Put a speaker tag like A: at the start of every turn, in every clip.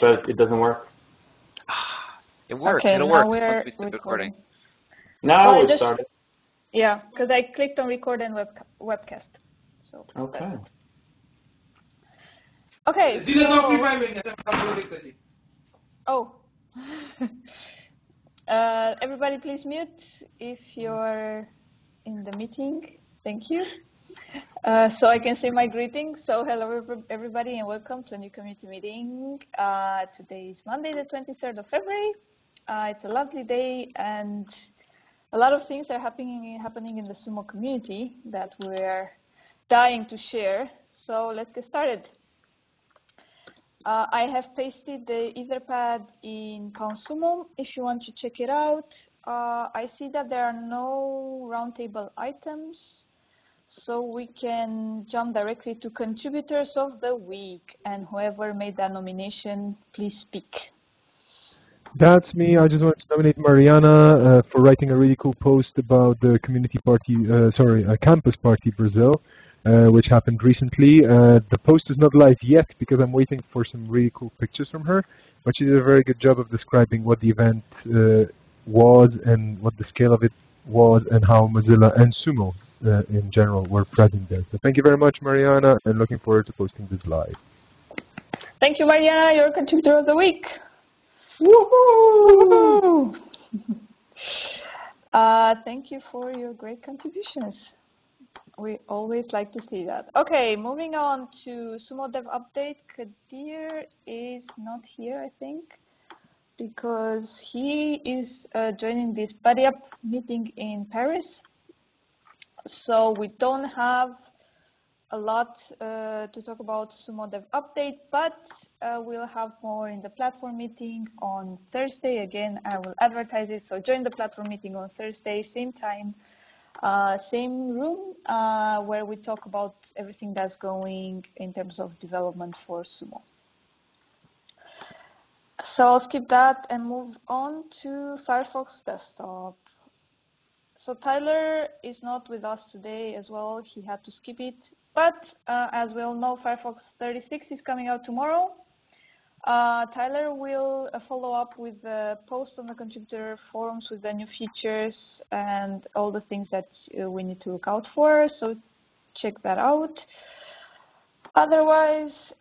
A: but it doesn't work.
B: It works.
C: Okay,
B: It'll
C: now
B: work
C: we're
B: once we start recording.
A: Now it started.
C: Yeah, because I clicked on record and webcast. So
A: okay.
C: Okay. Oh. Everybody please mute if you're in the meeting. Thank you. So I can say my greetings. So hello everybody and welcome to a new community meeting. Today is Monday the 23rd of February. It's a lovely day and a lot of things are happening in the SUMO community that we're dying to share. So let's get started. I have pasted the Etherpad in CountSUMO if you want to check it out. I see that there are no roundtable items, so we can jump directly to contributors of the week. And whoever made that nomination, please speak.
D: That's me. I just wanted to nominate Mariana for writing a really cool post about the community party, campus party Brazil, which happened recently. The post is not live yet because I'm waiting for some really cool pictures from her, but she did a very good job of describing what the event was and what the scale of it was and how Mozilla and SUMO in general were present there. So thank you very much, Mariana, and looking forward to posting this live.
C: Thank you, Mariana. You're a contributor of the week. Woohoo! Thank you for your great contributions. We always like to see that. Okay, moving on to SUMO Dev Update. Kadir is not here, I think, because he is joining this Buddy Up meeting in Paris. So we don't have a lot to talk about SUMO Dev Update, but we'll have more in the platform meeting on Thursday. Again, I will advertise it, so join the platform meeting on Thursday, same time, same room, where we talk about everything that's going in terms of development for SUMO. So I'll skip that and move on to Firefox Desktop. So Tyler is not with us today as well. He had to skip it. But as we all know, Firefox 36 is coming out tomorrow. Tyler will follow up with the post on the contributor forums with the new features and all the things that we need to look out for. So check that out. Otherwise,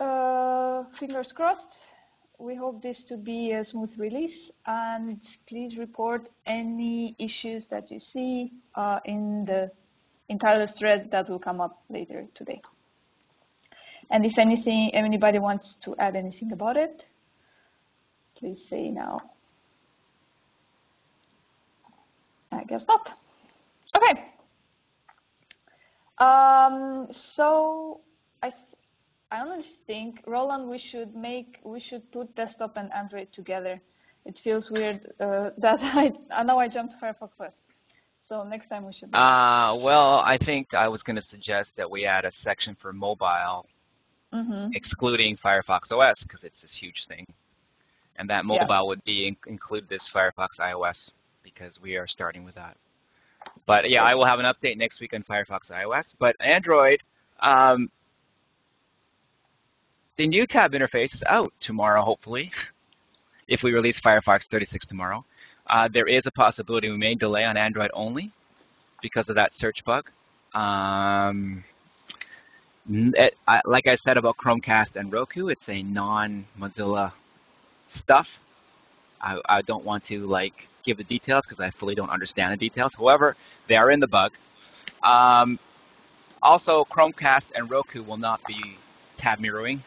C: fingers crossed. We hope this to be a smooth release, and please report any issues that you see in Tyler's thread that will come up later today. And if anybody wants to add anything about it, please say now. I guess not. Okay. So I honestly think, Roland, we should put desktop and Android together. It feels weird that I know I jumped to Firefox OS. So next time we should.
B: Well, I think I was going to suggest that we add a section for mobile, excluding Firefox OS, because it's this huge thing. And that mobile would be include this Firefox iOS, because we are starting with that. But yeah, I will have an update next week on Firefox iOS. But Android, the new tab interface is out tomorrow, hopefully, if we release Firefox 36 tomorrow. There is a possibility we may delay on Android only because of that search bug. Like I said about Chromecast and Roku, it's a non-Mozilla stuff. I don't want to give the details because I fully don't understand the details. However, they are in the bug. Also, Chromecast and Roku will not be tab mirroring.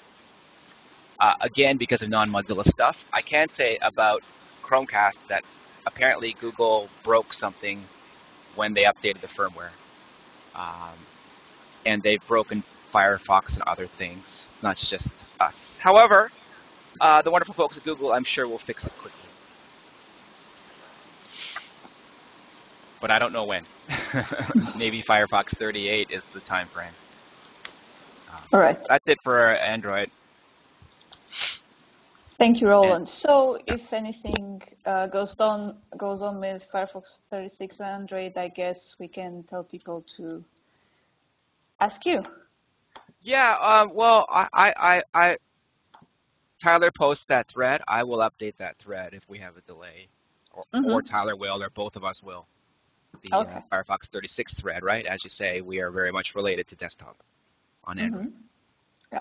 B: Again, because of non-Mozilla stuff. I can say about Chromecast that apparently Google broke something when they updated the firmware. And they've broken Firefox and other things, not just us. However, the wonderful folks at Google, I'm sure, will fix it quickly. But I don't know when. Maybe Firefox 38 is the time frame.
C: All right.
B: That's it for Android.
C: Thank you, Roland. So if anything goes on with Firefox 36 and Android, I guess we can tell people to ask you.
B: Yeah, well, Tyler posts that thread, I will update that thread if we have a delay. Or Tyler will, or both of us will. The Firefox 36 thread, right? As you say, we are very much related to desktop on Android.
C: Yeah.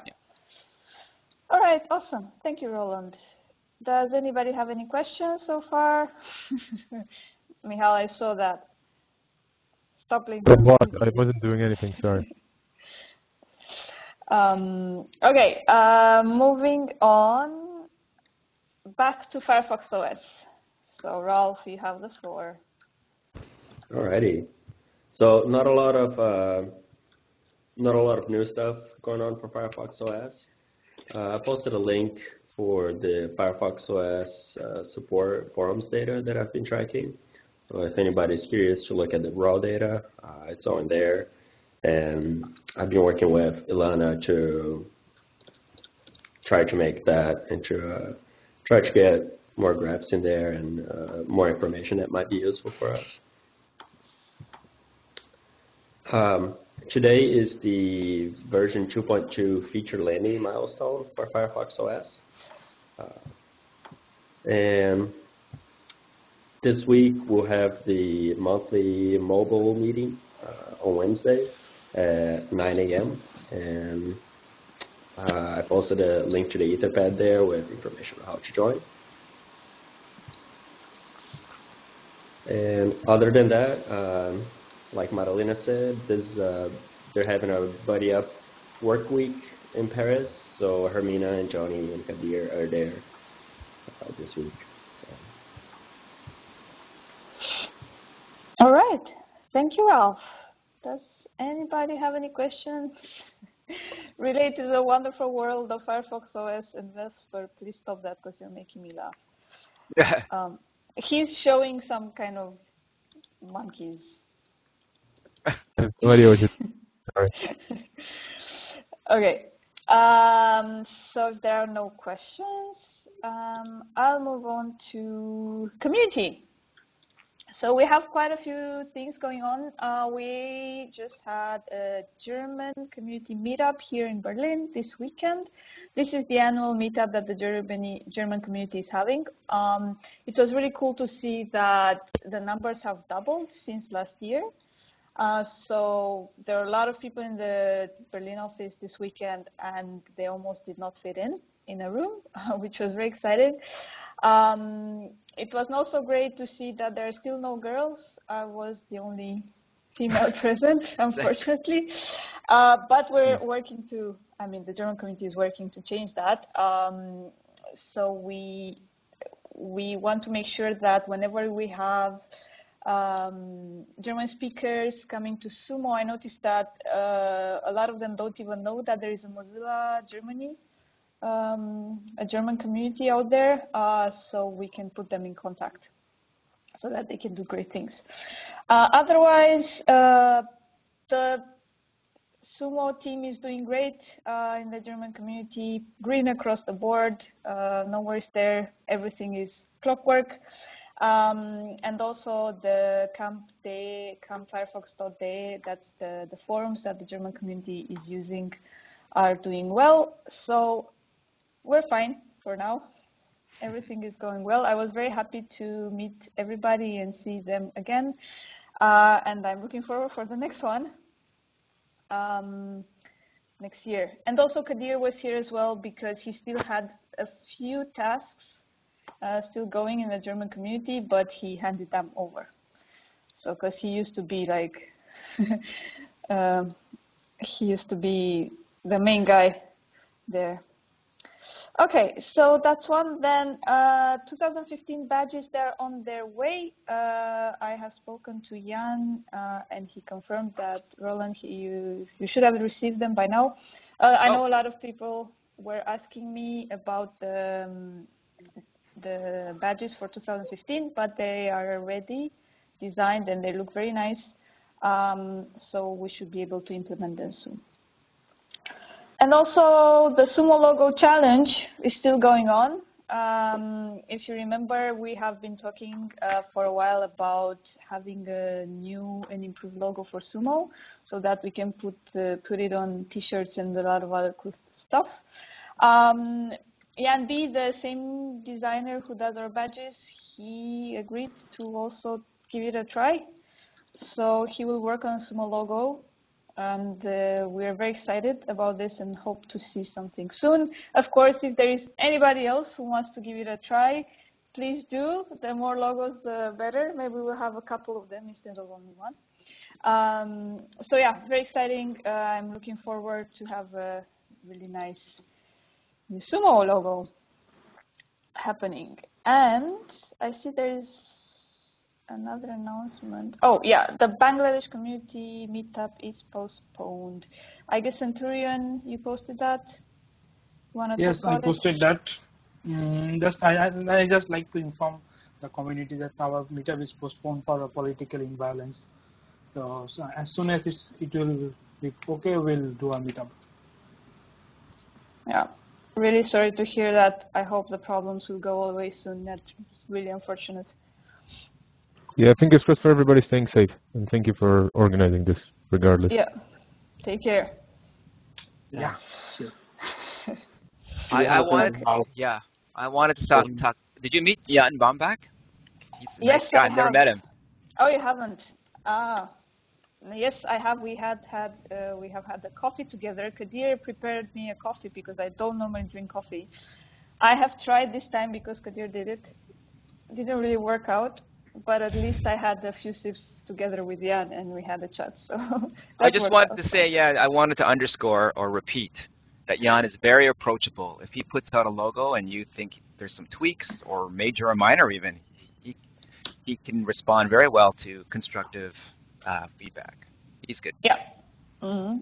C: All right, awesome. Thank you, Roland. Does anybody have any questions so far? Michal, I saw that. Stop blinking.
D: What? I wasn't doing anything, sorry.
C: Okay, moving on back to Firefox OS. So Ralph, you have the floor.
A: Alrighty. So not a lot of new stuff going on for Firefox OS. I posted a link for the Firefox OS support forums data that I've been tracking. So if anybody's curious to look at the raw data, it's on there. And I've been working with Ilana to try to make that into try to get more graphs in there and more information that might be useful for us. Today is the version 2.2 feature landing milestone for Firefox OS. And this week we'll have the monthly mobile meeting on Wednesday at 9 a.m. And I posted a link to the Etherpad there with information on how to join. And other than that, like Madalena said, they're having a buddy up work week in Paris, so Hermina and Johnny and Kadir are there this week.
C: So. All right, thank you, Ralph. Does anybody have any questions related to the wonderful world of Firefox OS and Vesper? Please stop that because you're making me laugh. He's showing some kind of monkeys.
D: No idea what you're sorry.
C: Okay. So if there are no questions, I'll move on to community. So we have quite a few things going on. We just had a German community meetup here in Berlin this weekend. This is the annual meetup that the German community is having. It was really cool to see that the numbers have doubled since last year. So there are a lot of people in the Berlin office this weekend, and they almost did not fit in a room, which was very exciting. It was also great to see that there are still no girls. I was the only female present, unfortunately. But we're working to, the German community is working to change that. So we want to make sure that whenever we have German speakers coming to SUMO, I noticed that a lot of them don't even know that there is a Mozilla Germany, a German community out there, so we can put them in contact so that they can do great things. Otherwise, the SUMO team is doing great in the German community, green across the board, no worries there, everything is clockwork. And also the Camp Firefox.de, that's the forums that the German community is using, are doing well. So we're fine for now. Everything is going well. I was very happy to meet everybody and see them again. And I'm looking forward for the next one next year. And also Kadir was here as well because he still had a few tasks still going in the German community, but he handed them over. So, because he used to be like, he used to be the main guy there. Okay, so that's one. Then 2015 badges, they're on their way. I have spoken to Jan, and he confirmed that, Roland, you should have received them by now. I know a lot of people were asking me about the badges for 2015, but they are already designed and they look very nice. So we should be able to implement them soon. And also the SUMO logo challenge is still going on. If you remember, we have been talking for a while about having a new and improved logo for SUMO so that we can put it on t-shirts and a lot of other cool stuff. Jan B, the same designer who does our badges, he agreed to also give it a try. So he will work on Sumo logo, and we are very excited about this and hope to see something soon. Of course, if there is anybody else who wants to give it a try, please do. The more logos, the better. Maybe we'll have a couple of them instead of only one. So yeah, very exciting. I'm looking forward to have a really nice new Sumo logo happening. And I see there is another announcement. Oh yeah, the Bangladesh community meetup is postponed. I guess Centurion, you posted that?
E: Yes, I posted that. I just like to inform the community that our meetup is postponed for a political imbalance. So as soon as it will be okay, we'll do a meetup.
C: Yeah, really sorry to hear that. I hope the problems will go away soon. That's really unfortunate.
D: Yeah, fingers crossed for everybody staying safe, and thank you for organizing this regardless.
C: Yeah, take care.
E: Yeah, sure.
B: I wanted to talk. Did you meet Jan Bombach? He's a
C: yes,
B: nice guy.
C: I
B: I've never met him.
C: Oh, you haven't? Yes, I have. We have had the coffee together. Kadir prepared me a coffee because I don't normally drink coffee. I have tried this time because Kadir did it. Didn't really work out, but at least I had a few sips together with Jan and we had a chat. So
B: I just wanted to say, I wanted to underscore or repeat that Jan is very approachable. If he puts out a logo and you think there's some tweaks or major or minor even, he can respond very well to constructive feedback. He's good.
C: Yeah.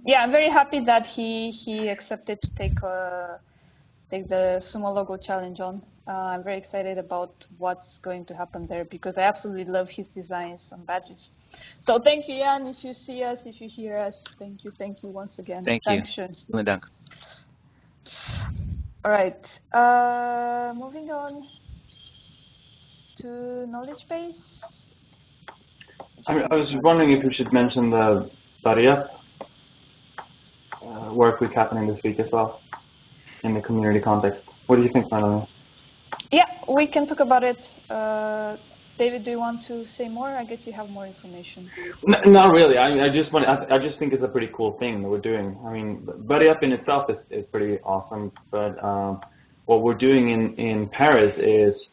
C: Yeah, I'm very happy that he accepted to take the Sumo logo challenge on. I'm very excited about what's going to happen there because I absolutely love his designs and badges. So thank you, Jan. If you see us, if you hear us, thank you once again.
B: Thank you.
C: Vielen Dank. All right. Moving on to knowledge base.
F: I was wondering if we should mention the Buddy Up work week happening this week as well in the community context. What do you think, Melanie?
C: Yeah, we can talk about it. David, do you want to say more? I guess you have more information.
F: No, not really. I just think it's a pretty cool thing that we're doing. I mean, Buddy Up in itself is pretty awesome, but what we're doing in Paris is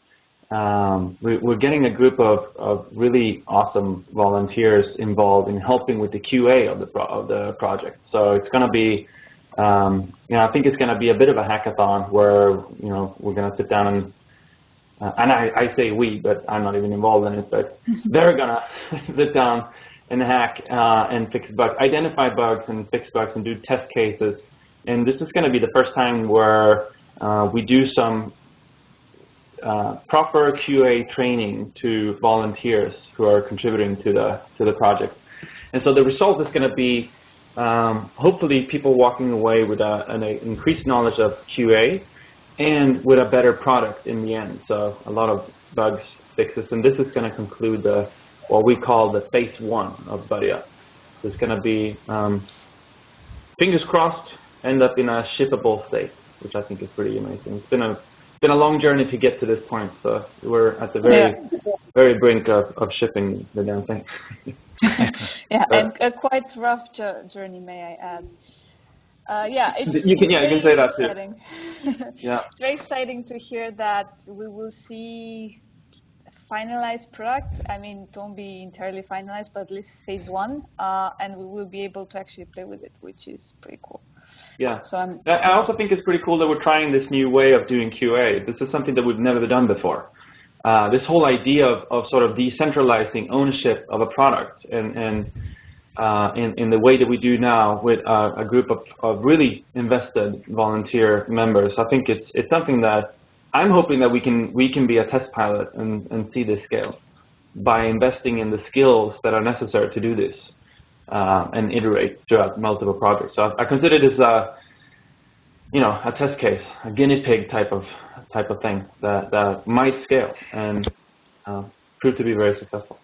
F: we're getting a group of really awesome volunteers involved in helping with the QA of the project. So it's going to be, I think it's going to be a bit of a hackathon where we're going to sit down and I say we, but I'm not even involved in it. But they're going to sit down and hack and fix bugs, identify bugs and fix bugs and do test cases. And this is going to be the first time where we do some proper QA training to volunteers who are contributing to the project. And so the result is going to be hopefully people walking away with an increased knowledge of QA and with a better product in the end. So a lot of bugs fixes, and this is going to conclude what we call the phase 1 of Buddy Up. So it's going to be fingers crossed end up in a shippable state, which I think is pretty amazing. It's been a long journey to get to this point, so we're at the very brink of shipping the damn thing.
C: Yeah, and a quite rough journey, may I add. Yeah,
F: you can say that
C: exciting.
F: Too. Yeah,
C: it's very exciting to hear that we will see a finalized product. I mean, it won't be entirely finalized, but at least phase 1, and we will be able to actually play with it, which is pretty cool.
F: Yeah.
C: So
F: I also think it's pretty cool that we're trying this new way of doing QA. This is something that we've never done before. This whole idea of sort of decentralizing ownership of a product and in the way that we do now with a group of really invested volunteer members. I think it's something that I'm hoping that we can be a test pilot and see this scale by investing in the skills that are necessary to do this and iterate throughout multiple projects. So I consider this a test case, a guinea pig type of thing that might scale and prove to be very successful.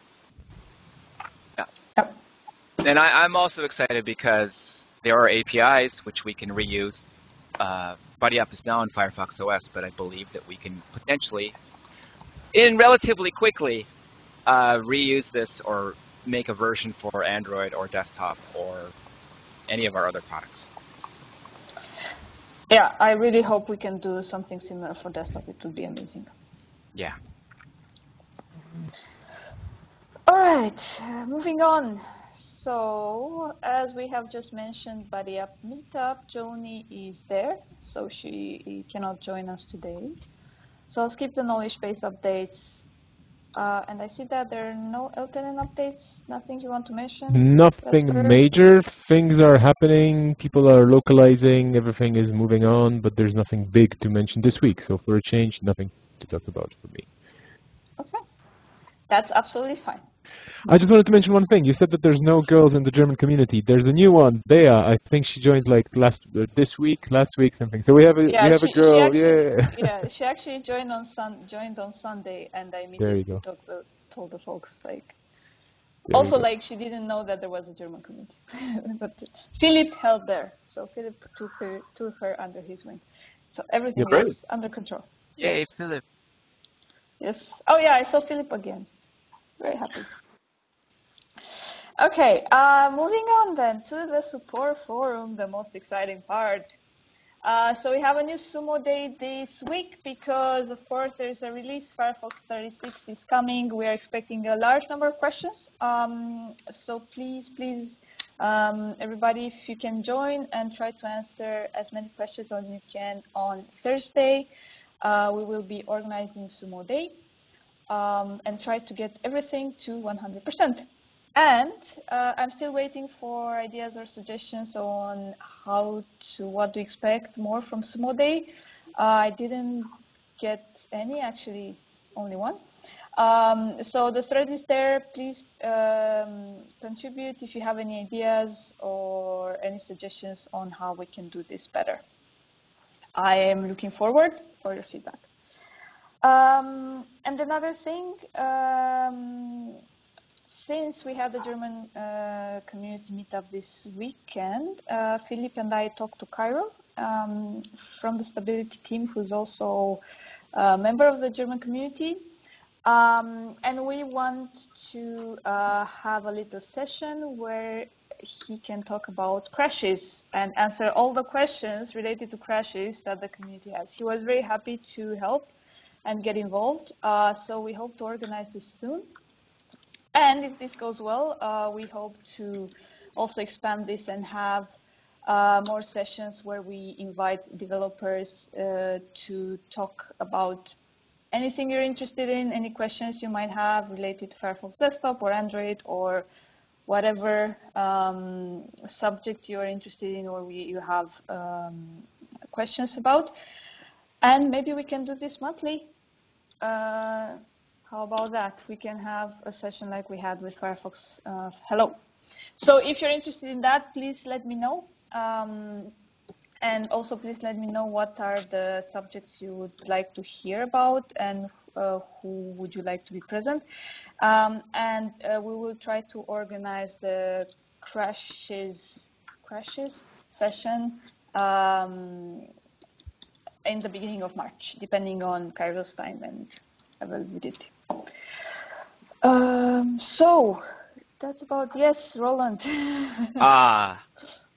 B: And I'm also excited because there are APIs which we can reuse Buddy Up is now on Firefox OS, but I believe that we can potentially, in relatively quickly, reuse this or make a version for Android or desktop or any of our other products.
C: Yeah, I really hope we can do something similar for desktop. It would be amazing.
B: Yeah.
C: All right, moving on. So, as we have just mentioned, Buddy Up Meetup, Joni is there, so she cannot join us today. So I'll skip the knowledge base updates. And I see that there are no LTN updates, nothing you want to mention?
D: Nothing major. Things are happening, people are localizing, everything is moving on, but there's nothing big to mention this week. So for a change, nothing to talk about for me.
C: Okay, that's absolutely fine.
D: I just wanted to mention one thing. You said that there's no girls in the German community. There's a new one, Bea. I think she joined like last week, something. So we have a girl.
C: She actually joined on Sunday, and I immediately told the folks like. Also, like she didn't know that there was a German community, but Philip helped there. So Philip took her under his wing. So everything is under control.
B: Yay,
C: yes.
B: Philip.
C: Yes. Oh yeah, I saw Philip again. Very happy. Okay, moving on then to the support forum, the most exciting part. So we have a new SUMO day this week because, of course, there's a release. Firefox 36 is coming. We are expecting a large number of questions. So please, everybody, if you can join and try to answer as many questions as you can on Thursday. We will be organizing SUMO day and try to get everything to 100%. And I'm still waiting for ideas or suggestions on what to expect more from SUMO Day. I didn't get any, actually, only one. So the thread is there. Please contribute if you have any ideas or any suggestions on how we can do this better. I am looking forward for your feedback. And another thing, since we had the German community meetup this weekend, Philip and I talked to Cairo from the stability team, who's also a member of the German community. And we want to have a little session where he can talk about crashes and answer all the questions related to crashes that the community has. He was very happy to help and get involved. So we hope to organize this soon. And if this goes well, we hope to also expand this and have more sessions where we invite developers to talk about anything you're interested in, any questions you might have related to Firefox Desktop or Android or whatever subject you're interested in or you have questions about. And maybe we can do this monthly. How about that? We can have a session like we had with Firefox Hello. So if you're interested in that, please let me know. And also please let me know what are the subjects you would like to hear about and who would you like to be present. And we will try to organize the crashes session in the beginning of March, depending on Cairo's time and availability. So that's about, yes, Roland.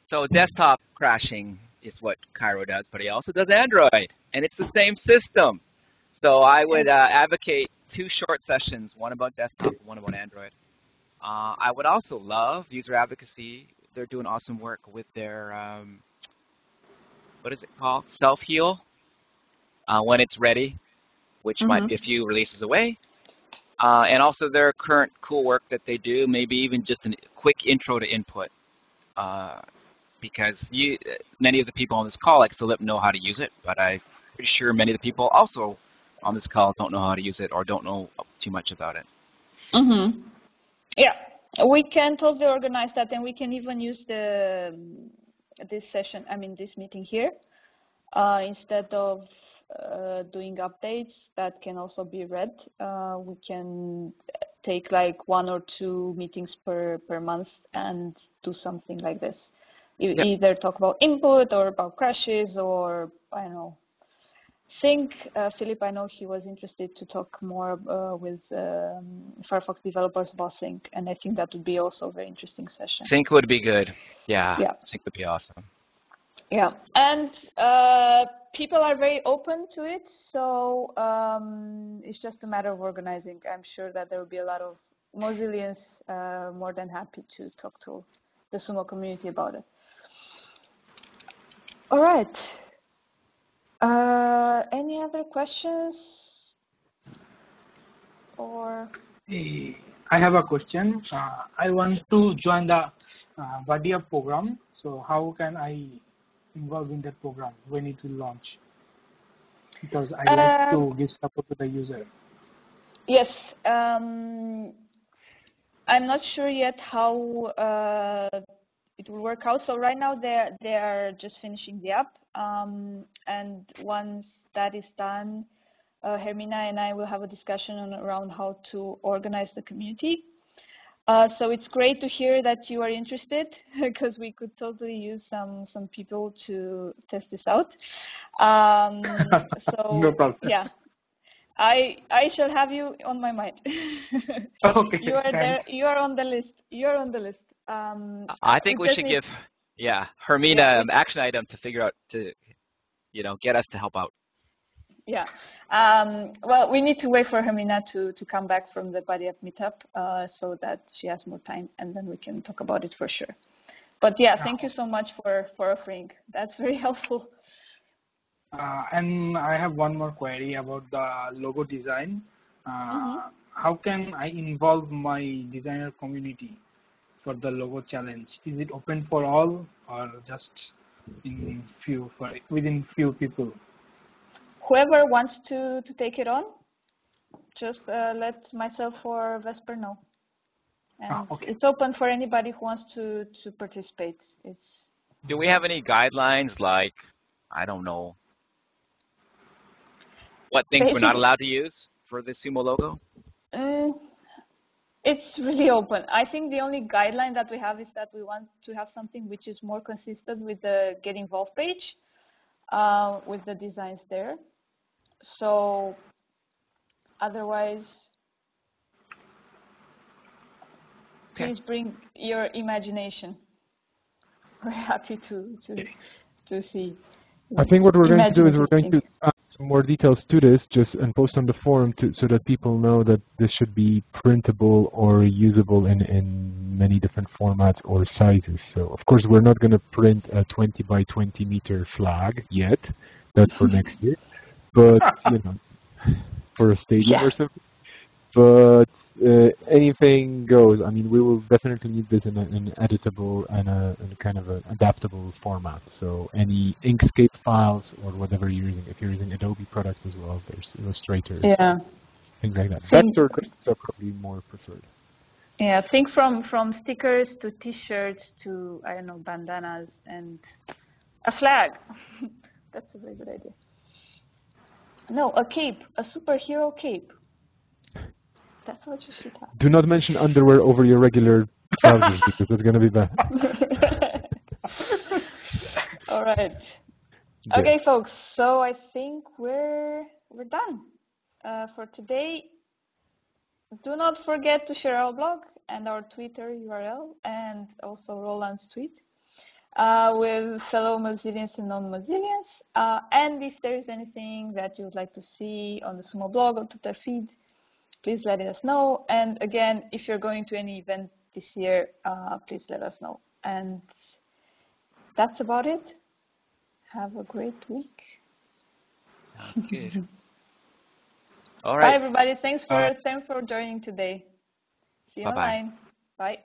B: So desktop crashing is what Cairo does, but he also does Android, and it's the same system. So I would advocate 2 short sessions, one about desktop, one about Android. I would also love user advocacy. They're doing awesome work with their, what is it called? Self-heal when it's ready, which might be a few releases away. And also their current cool work that they do, maybe even just a quick intro to input. Because many of the people on this call, like Philip, know how to use it, but I'm pretty sure many of the people also on this call don't know how to use it or don't know too much about it.
C: Yeah, we can totally organize that, and we can even use this meeting here instead of doing updates that can also be read. We can take like 1 or 2 meetings per month and do something like this. either talk about input or about crashes or, I don't know. Sync, Philip, I know he was interested to talk more with Firefox developers about Sync, and I think that would be also a very interesting session.
B: Sync would be good. Yeah. Sync would be awesome.
C: Yeah, and people are very open to it, so it's just a matter of organizing. I'm sure that there will be a lot of Mozillians more than happy to talk to the SUMO community about it. All right. Any other questions? Or
E: I have a question. I want to join the Buddy Up program. So how can I involve in that program when it will launch? Because I like to give support to the user.
C: Yes. I'm not sure yet how it will work out. So right now they are just finishing the app, and once that is done, Hermina and I will have a discussion around how to organize the community. So it's great to hear that you are interested, because we could totally use some people to test this out. So
E: no problem.
C: Yeah. I shall have you on my mind.
E: Okay,
C: you are
E: thanks.
C: there. You are on the list. You are on the list.
B: I think we should give Hermina an action item to figure out to, get us to help out.
C: Yeah. Well, we need to wait for Hermina to come back from the Buddy Up meetup so that she has more time, and then we can talk about it for sure. But yeah, thank you so much for offering. That's very helpful.
E: And I have one more query about the logo design. How can I involve my designer community for the logo challenge? Is it open for all, or just within few people?
C: Whoever wants to take it on, just let myself or Vesper know. And it's open for anybody who wants to participate.
B: Do we have any guidelines, like, I don't know, what things we're not allowed to use for the SUMO logo?
C: It's really open. I think the only guideline that we have is that we want to have something which is more consistent with the Get Involved page, with the designs there. So otherwise, please bring your imagination. We're happy to see.
D: I think what we're going to do is we're going to add some more details to this, and post on the forum so that people know that this should be printable or usable in many different formats or sizes. So of course we're not going to print a 20 by 20 meter flag yet. That's for next year. But for a stadium or something. But anything goes. I mean, we will definitely need this in an editable and a kind of an adaptable format. So any Inkscape files or whatever you're using, if you're using Adobe products as well, there's Illustrator, things like that. Vector graphics are probably more preferred.
C: Yeah, think from stickers to T-shirts to, I don't know, bandanas and a flag. That's a very good idea. No, a cape, a superhero cape. That's what you should have.
D: Do not mention underwear over your regular trousers because that's going to be bad.
C: All right. Yeah. Okay, folks. So I think we're done for today. Do not forget to share our blog and our Twitter URL, and also Roland's tweet with fellow Mozillians and non-Mozillians. And if there is anything that you would like to see on the SUMO blog or Twitter feed, please let us know. And again, if you're going to any event this year, please let us know. And that's about it. Have a great week.
B: Sounds good. All right.
C: Bye, everybody. Thanks for joining today. See you online. Bye.